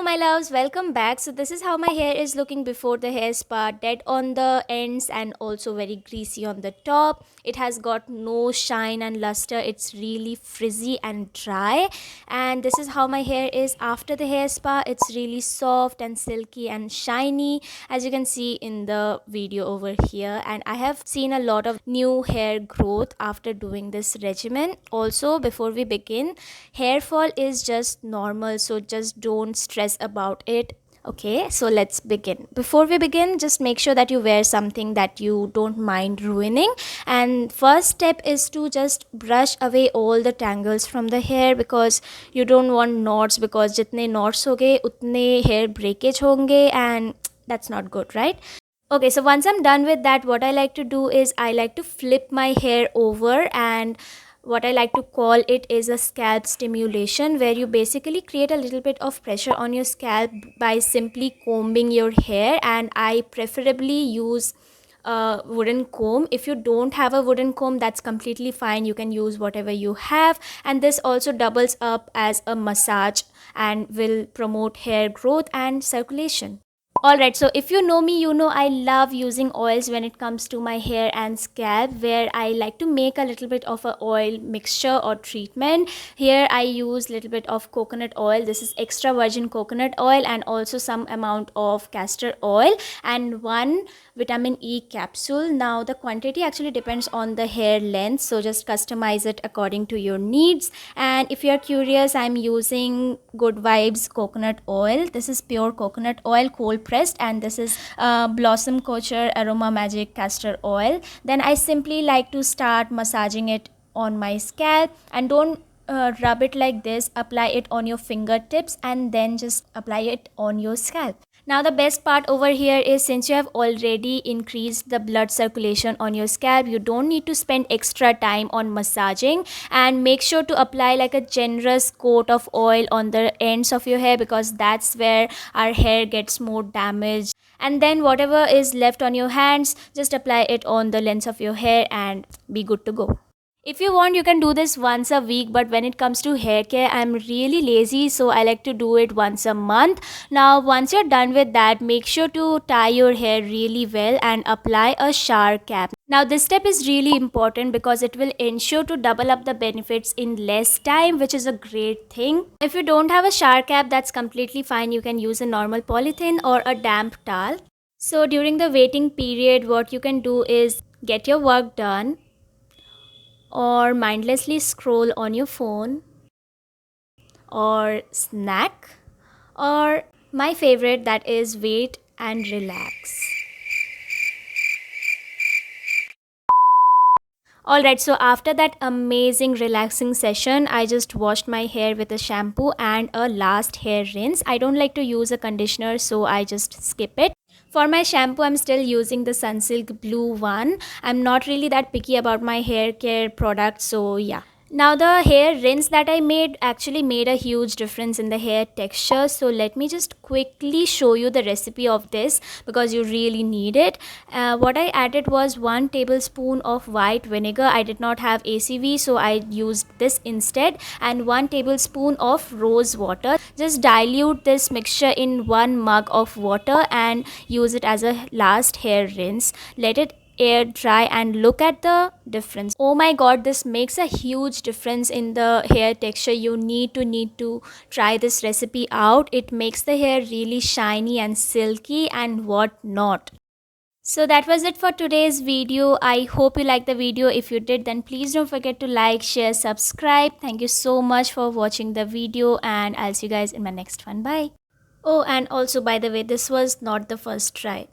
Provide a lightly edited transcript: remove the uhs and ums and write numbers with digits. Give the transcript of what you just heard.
Hello my loves, welcome back. So this is how my hair is looking before the hair spa. Dead on the ends and also very greasy on the top. It has got no shine and luster. It's really frizzy and dry. And this is how my hair is after the hair spa. It's really soft and silky and shiny, as you can see in the video over here. And I have seen a lot of new hair growth after doing this regimen. Also, before we begin, hair fall is just normal, so just don't stress about it. Okay, so let's begin. Before we begin, just make sure that you wear something that you don't mind ruining. And first step is to just brush away all the tangles from the hair, because you don't want knots, because jitne knots hoge utne hair breakage honge, and that's not good, right? Okay, so once I'm done with that, what I like to do is I like to flip my hair over, and what I like to call it is a scalp stimulation, where you basically create a little bit of pressure on your scalp by simply combing your hair. And I preferably use a wooden comb. If you don't have a wooden comb, that's completely fine. You can use whatever you have. And this also doubles up as a massage and will promote hair growth and circulation. Alright, so if you know me, you know I love using oils when it comes to my hair and scalp, where I like to make a little bit of a oil mixture or treatment. Here I use little bit of coconut oil. This is extra virgin coconut oil, and also some amount of castor oil, and one vitamin E capsule. Now the quantity actually depends on the hair length, so just customize it according to your needs. And if you are curious, I'm using Good Vibes coconut oil. This is pure coconut oil, cold pressed, and this is Blossom Culture Aroma Magic castor oil. Then I simply like to start massaging it on my scalp, and don't rub it like this. Apply it on your fingertips and then just apply it on your scalp. Now the best part over here is, since you have already increased the blood circulation on your scalp, you don't need to spend extra time on massaging. And make sure to apply like a generous coat of oil on the ends of your hair, because that's where our hair gets more damaged. And then whatever is left on your hands, just apply it on the length of your hair and be good to go. If you want, you can do this once a week, but when it comes to hair care, I'm really lazy, so I like to do it once a month. Now, once you're done with that, make sure to tie your hair really well and apply a shower cap. Now, this step is really important because it will ensure to double up the benefits in less time, which is a great thing. If you don't have a shower cap, that's completely fine. You can use a normal polythene or a damp towel. So, during the waiting period, what you can do is get your work done, or mindlessly scroll on your phone, or snack, or my favorite, that is wait and relax. Alright, so after that amazing relaxing session, I just washed my hair with a shampoo and a last hair rinse. I don't like to use a conditioner, so I just skip it. For my shampoo, I'm still using the Sunsilk Blue one. I'm not really that picky about my hair care products, so yeah. Now the hair rinse that I made actually made a huge difference in the hair texture. So let me just quickly show you the recipe of this, because you really need it. What I added was 1 tablespoon of white vinegar. I did not have ACV, so I used this instead. And 1 tablespoon of rose water. Just dilute this mixture in 1 mug of water and use it as a last hair rinse. Let it air dry and look at the difference. Oh my god, this makes a huge difference in the hair texture. You need to try this recipe out. It makes the hair really shiny and silky and what not. So that was it for today's video. I hope you liked the video. If you did, then please don't forget to like, share, subscribe. Thank you so much for watching the video, and I'll see you guys in my next one. Bye. Oh, and also, by the way, this was not the first try.